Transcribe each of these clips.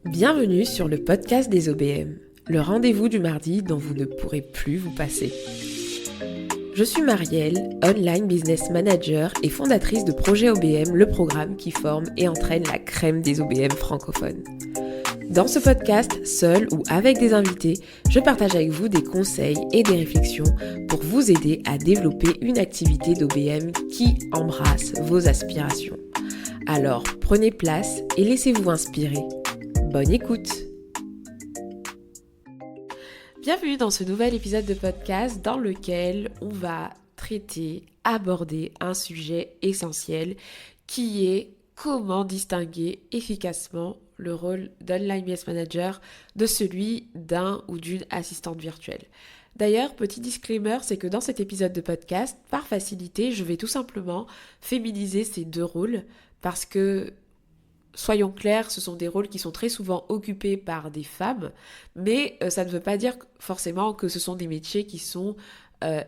Bienvenue sur le podcast des OBM, le rendez-vous du mardi dont vous ne pourrez plus vous passer. Je suis Marielle, Online Business Manager et fondatrice de Projet OBM, le programme qui forme et entraîne la crème des OBM francophones. Dans ce podcast, seul ou avec des invités, je partage avec vous des conseils et des réflexions pour vous aider à développer une activité d'OBM qui embrasse vos aspirations. Alors, prenez place et laissez-vous inspirer. Bonne écoute! Bienvenue dans ce nouvel épisode de podcast dans lequel on va aborder un sujet essentiel qui est comment distinguer efficacement le rôle d'Online Business Manager de celui d'un ou d'une assistante virtuelle. D'ailleurs, petit disclaimer, c'est que dans cet épisode de podcast, par facilité, je vais tout simplement féminiser ces deux rôles parce que soyons clairs, ce sont des rôles qui sont très souvent occupés par des femmes, mais ça ne veut pas dire forcément que ce sont des métiers qui sont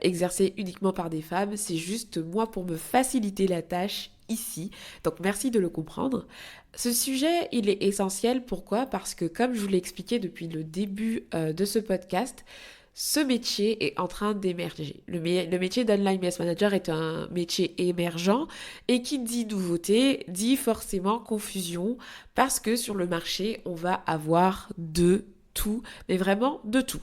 exercés uniquement par des femmes. C'est juste moi pour me faciliter la tâche ici. Donc merci de le comprendre. Ce sujet, il est essentiel. Pourquoi ? Parce que comme je vous l'ai expliqué depuis le début de ce podcast, ce métier est en train d'émerger. Le métier d'Online Business Manager est un métier émergent et qui dit nouveauté, dit forcément confusion parce que sur le marché, on va avoir de tout, mais vraiment de tout.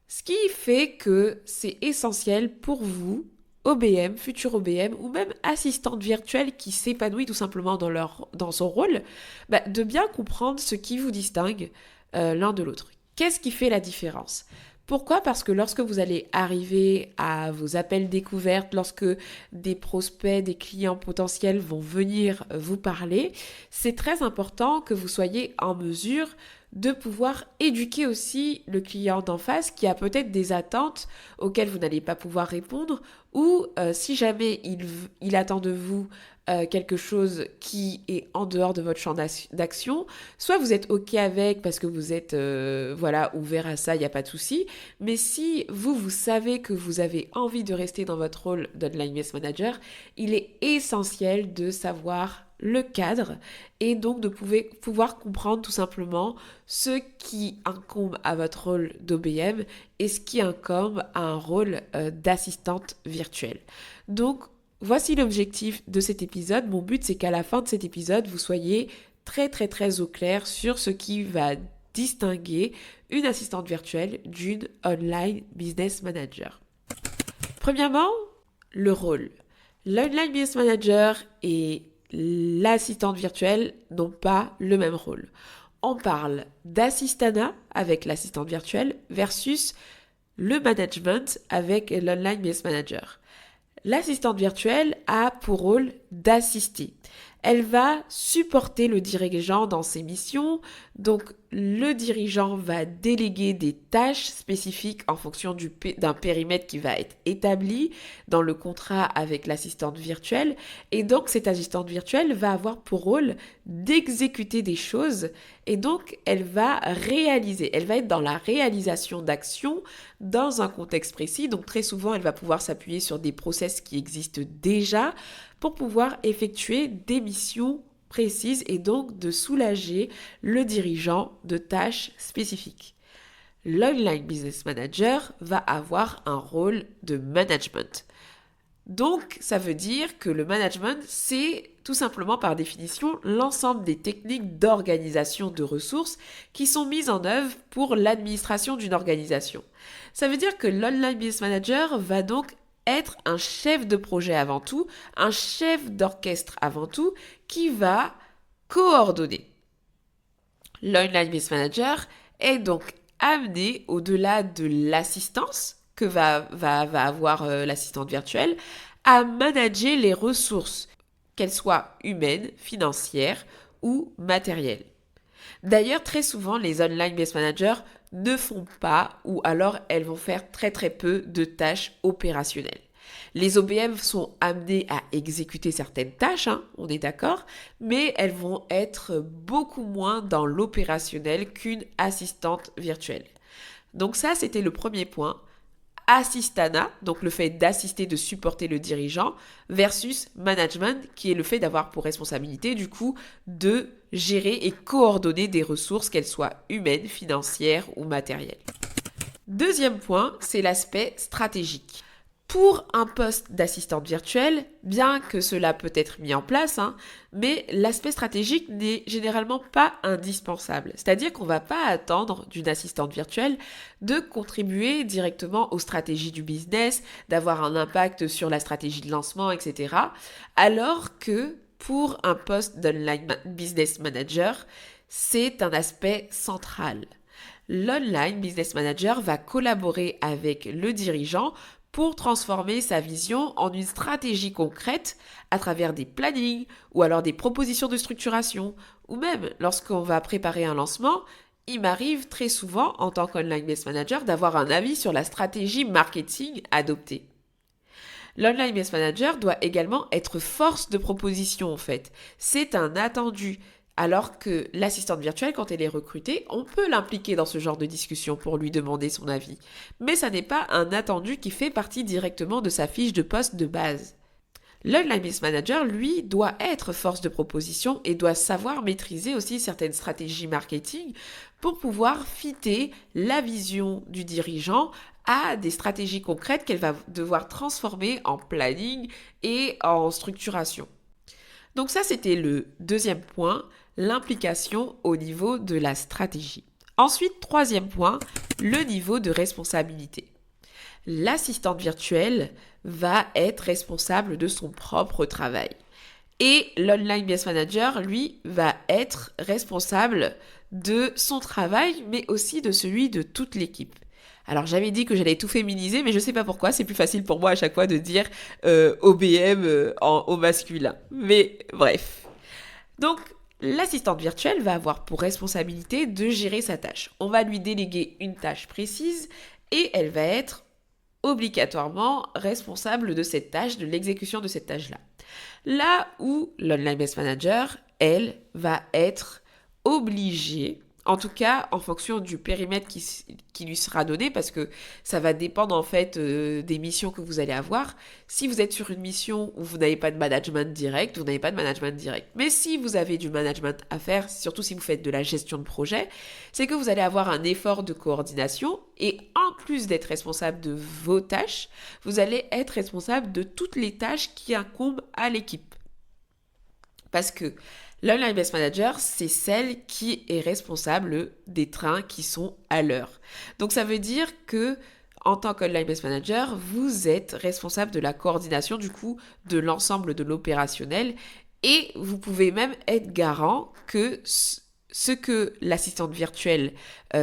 Ce qui fait que c'est essentiel pour vous, OBM, futur OBM ou même assistante virtuelle qui s'épanouit tout simplement dans son rôle, de bien comprendre ce qui vous distingue l'un de l'autre. Qu'est-ce qui fait la différence ? Pourquoi ? Parce que lorsque vous allez arriver à vos appels découvertes, lorsque des prospects, des clients potentiels vont venir vous parler, c'est très important que vous soyez en mesure de pouvoir éduquer aussi le client d'en face qui a peut-être des attentes auxquelles vous n'allez pas pouvoir répondre ou si jamais il attend de vous quelque chose qui est en dehors de votre champ d'action, soit vous êtes OK avec parce que vous êtes ouvert à ça, il n'y a pas de souci, mais si vous savez que vous avez envie de rester dans votre rôle d'Online Business Manager, il est essentiel de savoir le cadre et donc de pouvoir comprendre tout simplement ce qui incombe à votre rôle d'OBM et ce qui incombe à un rôle d'assistante virtuelle. Donc, voici l'objectif de cet épisode. Mon but, c'est qu'à la fin de cet épisode, vous soyez très, très, très au clair sur ce qui va distinguer une assistante virtuelle d'une Online Business Manager. Premièrement, le rôle. L'Online Business Manager et l'assistante virtuelle n'ont pas le même rôle. On parle d'assistanat avec l'assistante virtuelle versus le management avec l'Online Business Manager. L'assistante virtuelle a pour rôle d'assister. Elle va supporter le dirigeant dans ses missions, donc le dirigeant va déléguer des tâches spécifiques en fonction d'un périmètre qui va être établi dans le contrat avec l'assistante virtuelle, et donc cette assistante virtuelle va avoir pour rôle d'exécuter des choses, et donc elle va être dans la réalisation d'actions dans un contexte précis, donc très souvent elle va pouvoir s'appuyer sur des process qui existent déjà, pour pouvoir effectuer des missions précises et donc de soulager le dirigeant de tâches spécifiques. L'Online Business Manager va avoir un rôle de management. Donc, ça veut dire que le management, c'est tout simplement par définition l'ensemble des techniques d'organisation de ressources qui sont mises en œuvre pour l'administration d'une organisation. Ça veut dire que l'Online Business Manager va donc être un chef de projet avant tout, un chef d'orchestre avant tout, qui va coordonner. L'Online Business Manager est donc amené au-delà de l'assistance que va avoir l'assistante virtuelle, à manager les ressources, qu'elles soient humaines, financières ou matérielles. D'ailleurs, très souvent, les Online Business Managers ne font pas ou alors elles vont faire très très peu de tâches opérationnelles. Les OBM sont amenés à exécuter certaines tâches, on est d'accord, mais elles vont être beaucoup moins dans l'opérationnel qu'une assistante virtuelle. Donc ça, c'était le premier point. assistana, donc le fait d'assister, de supporter le dirigeant, versus management, qui est le fait d'avoir pour responsabilité, du coup, de gérer et coordonner des ressources, qu'elles soient humaines, financières ou matérielles. Deuxième point, c'est l'aspect stratégique. Pour un poste d'assistante virtuelle, bien que cela peut être mis en place, mais l'aspect stratégique n'est généralement pas indispensable. C'est-à-dire qu'on ne va pas attendre d'une assistante virtuelle de contribuer directement aux stratégies du business, d'avoir un impact sur la stratégie de lancement, etc. Alors que pour un poste d'online business manager, c'est un aspect central. L'online business manager va collaborer avec le dirigeant pour transformer sa vision en une stratégie concrète à travers des plannings ou alors des propositions de structuration. Ou même lorsqu'on va préparer un lancement, il m'arrive très souvent en tant qu'online business manager d'avoir un avis sur la stratégie marketing adoptée. L'online business manager doit également être force de proposition en fait. C'est un attendu. Alors que l'assistante virtuelle, quand elle est recrutée, on peut l'impliquer dans ce genre de discussion pour lui demander son avis. Mais ça n'est pas un attendu qui fait partie directement de sa fiche de poste de base. L'online business manager, lui, doit être force de proposition et doit savoir maîtriser aussi certaines stratégies marketing pour pouvoir fitter la vision du dirigeant à des stratégies concrètes qu'elle va devoir transformer en planning et en structuration. Donc ça, c'était le deuxième point, l'implication au niveau de la stratégie. Ensuite, troisième point, le niveau de responsabilité. L'assistante virtuelle va être responsable de son propre travail. Et l'online business manager, lui, va être responsable de son travail, mais aussi de celui de toute l'équipe. Alors j'avais dit que j'allais tout féminiser, mais je sais pas pourquoi, c'est plus facile pour moi à chaque fois de dire OBM au masculin. Mais bref. Donc l'assistante virtuelle va avoir pour responsabilité de gérer sa tâche. On va lui déléguer une tâche précise et elle va être obligatoirement responsable de cette tâche, de l'exécution de cette tâche-là. Là où l'online business manager, elle, va être obligée, en tout cas en fonction du périmètre qui lui sera donné, parce que ça va dépendre en fait des missions que vous allez avoir. Si vous êtes sur une mission où vous n'avez pas de management direct, vous n'avez pas de management direct. Mais si vous avez du management à faire, surtout si vous faites de la gestion de projet, c'est que vous allez avoir un effort de coordination et en plus d'être responsable de vos tâches, vous allez être responsable de toutes les tâches qui incombent à l'équipe. Parce que l'online business manager, c'est celle qui est responsable des trains qui sont à l'heure. Donc ça veut dire que en tant qu'online business manager, vous êtes responsable de la coordination du coup de l'ensemble de l'opérationnel et vous pouvez même être garant que ce que l'assistante virtuelle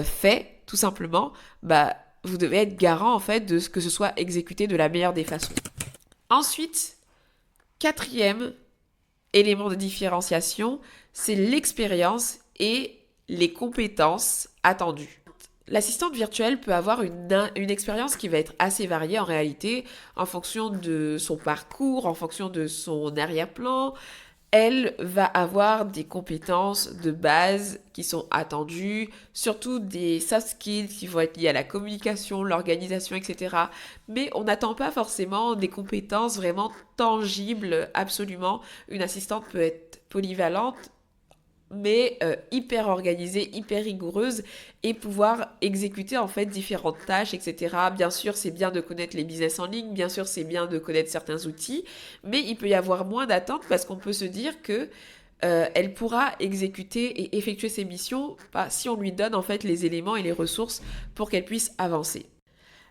fait, tout simplement, vous devez être garant en fait de ce que ce soit exécuté de la meilleure des façons. Ensuite, quatrième élément de différenciation, c'est l'expérience et les compétences attendues. L'assistante virtuelle peut avoir une expérience qui va être assez variée en réalité, en fonction de son parcours, en fonction de son arrière-plan. Elle va avoir des compétences de base qui sont attendues, surtout des soft skills qui vont être liés à la communication, l'organisation, etc. Mais on n'attend pas forcément des compétences vraiment tangibles, absolument. Une assistante peut être polyvalente, mais hyper organisée, hyper rigoureuse et pouvoir exécuter en fait différentes tâches, etc. Bien sûr, c'est bien de connaître les business en ligne, bien sûr, c'est bien de connaître certains outils, mais il peut y avoir moins d'attentes parce qu'on peut se dire que elle pourra exécuter et effectuer ses missions si on lui donne en fait les éléments et les ressources pour qu'elle puisse avancer.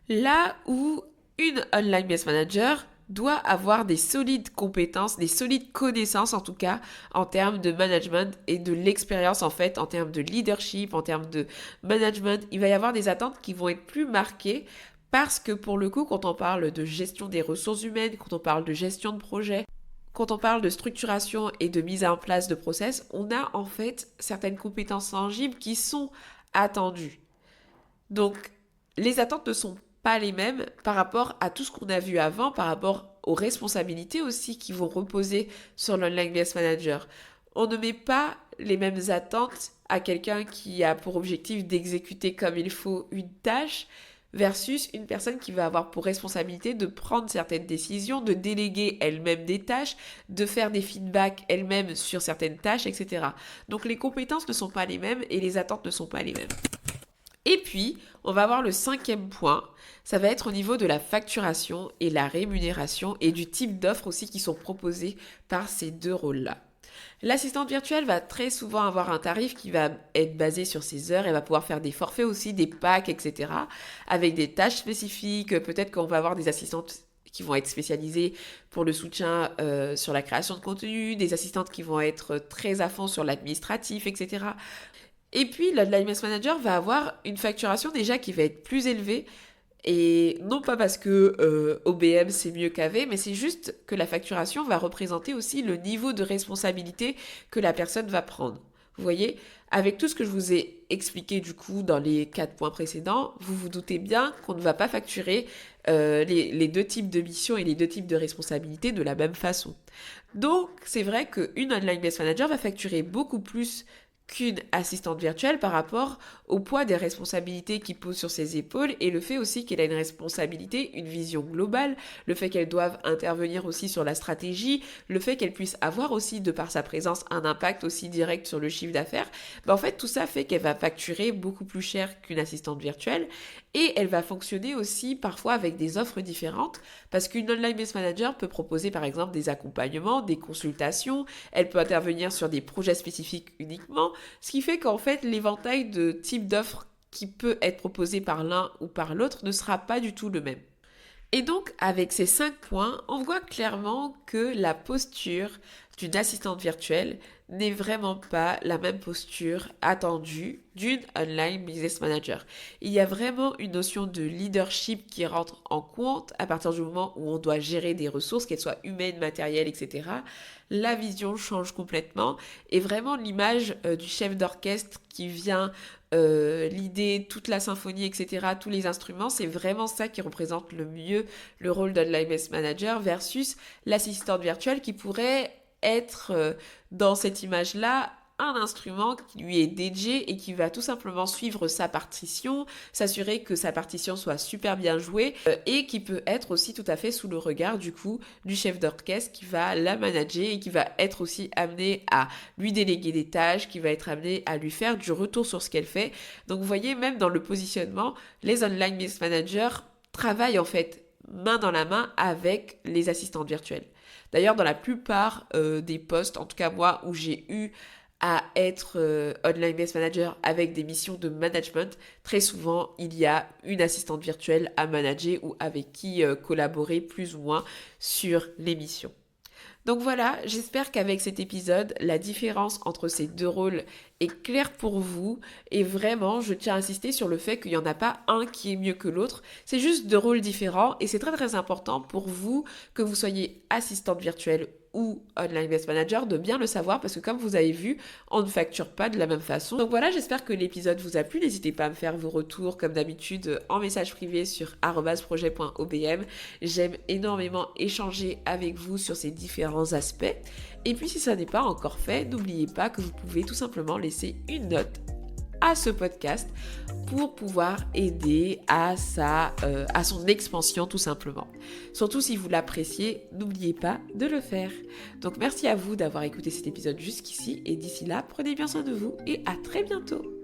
Là où une online business manager doit avoir des solides compétences, des solides connaissances en tout cas en termes de management et de l'expérience en fait, en termes de leadership, en termes de management. Il va y avoir des attentes qui vont être plus marquées parce que pour le coup, quand on parle de gestion des ressources humaines, quand on parle de gestion de projet, quand on parle de structuration et de mise en place de process, on a en fait certaines compétences tangibles qui sont attendues. Donc, les attentes ne sont pas les mêmes par rapport à tout ce qu'on a vu avant, par rapport aux responsabilités aussi qui vont reposer sur l'online business manager. On ne met pas les mêmes attentes à quelqu'un qui a pour objectif d'exécuter comme il faut une tâche versus une personne qui va avoir pour responsabilité de prendre certaines décisions, de déléguer elle-même des tâches, de faire des feedbacks elle-même sur certaines tâches, etc. Donc les compétences ne sont pas les mêmes et les attentes ne sont pas les mêmes. Et puis, on va avoir le 5e point, ça va être au niveau de la facturation et la rémunération et du type d'offres aussi qui sont proposées par ces deux rôles-là. L'assistante virtuelle va très souvent avoir un tarif qui va être basé sur ses heures. Elle va pouvoir faire des forfaits aussi, des packs, etc. avec des tâches spécifiques. Peut-être qu'on va avoir des assistantes qui vont être spécialisées pour le soutien sur la création de contenu, des assistantes qui vont être très à fond sur l'administratif, etc. Et puis, l'Alignment Manager va avoir une facturation déjà qui va être plus élevée. Et non pas parce que OBM c'est mieux qu'AV, mais c'est juste que la facturation va représenter aussi le niveau de responsabilité que la personne va prendre. Vous voyez, avec tout ce que je vous ai expliqué du coup dans les 4 points précédents, vous vous doutez bien qu'on ne va pas facturer les deux types de missions et les deux types de responsabilités de la même façon. Donc, c'est vrai qu'une Online Based Manager va facturer beaucoup plus qu'une assistante virtuelle par rapport au poids des responsabilités qui posent sur ses épaules et le fait aussi qu'elle a une responsabilité, une vision globale, le fait qu'elle doive intervenir aussi sur la stratégie, le fait qu'elle puisse avoir aussi, de par sa présence, un impact aussi direct sur le chiffre d'affaires. En fait, tout ça fait qu'elle va facturer beaucoup plus cher qu'une assistante virtuelle et elle va fonctionner aussi parfois avec des offres différentes parce qu'une Online-Based Manager peut proposer par exemple des accompagnements, des consultations, elle peut intervenir sur des projets spécifiques uniquement, ce qui fait qu'en fait, l'éventail de types d'offres qui peut être proposé par l'un ou par l'autre ne sera pas du tout le même. Et donc, avec ces 5 points, on voit clairement que la posture d'une assistante virtuelle n'est vraiment pas la même posture attendue d'une online business manager. Il y a vraiment une notion de leadership qui rentre en compte à partir du moment où on doit gérer des ressources, qu'elles soient humaines, matérielles, etc. La vision change complètement et vraiment l'image du chef d'orchestre qui vient l'idée, toute la symphonie, etc., tous les instruments, c'est vraiment ça qui représente le mieux le rôle d'Online Based Manager versus l'assistante virtuelle qui pourrait être dans cette image-là un instrument qui lui est dédié et qui va tout simplement suivre sa partition, s'assurer que sa partition soit super bien jouée et qui peut être aussi tout à fait sous le regard du coup du chef d'orchestre qui va la manager et qui va être aussi amené à lui déléguer des tâches, qui va être amené à lui faire du retour sur ce qu'elle fait. Donc vous voyez, même dans le positionnement, les online business managers travaillent en fait main dans la main avec les assistantes virtuelles. D'ailleurs, dans la plupart des postes, en tout cas moi, où j'ai eu à être online based manager avec des missions de management, très souvent il y a une assistante virtuelle à manager ou avec qui collaborer plus ou moins sur les missions. Donc voilà, j'espère qu'avec cet épisode, la différence entre ces deux rôles est claire pour vous. Et vraiment, je tiens à insister sur le fait qu'il n'y en a pas un qui est mieux que l'autre. C'est juste deux rôles différents et c'est très très important pour vous, que vous soyez assistante virtuelle ou online based manager, de bien le savoir parce que comme vous avez vu, on ne facture pas de la même façon. Donc voilà, j'espère que l'épisode vous a plu. N'hésitez pas à me faire vos retours comme d'habitude en message privé sur @projet.obm. J'aime énormément échanger avec vous sur ces différents aspects. Et puis si ça n'est pas encore fait, n'oubliez pas que vous pouvez tout simplement laisser une note à ce podcast pour pouvoir aider à son expansion tout simplement. Surtout si vous l'appréciez, n'oubliez pas de le faire. Donc merci à vous d'avoir écouté cet épisode jusqu'ici et d'ici là, prenez bien soin de vous et à très bientôt.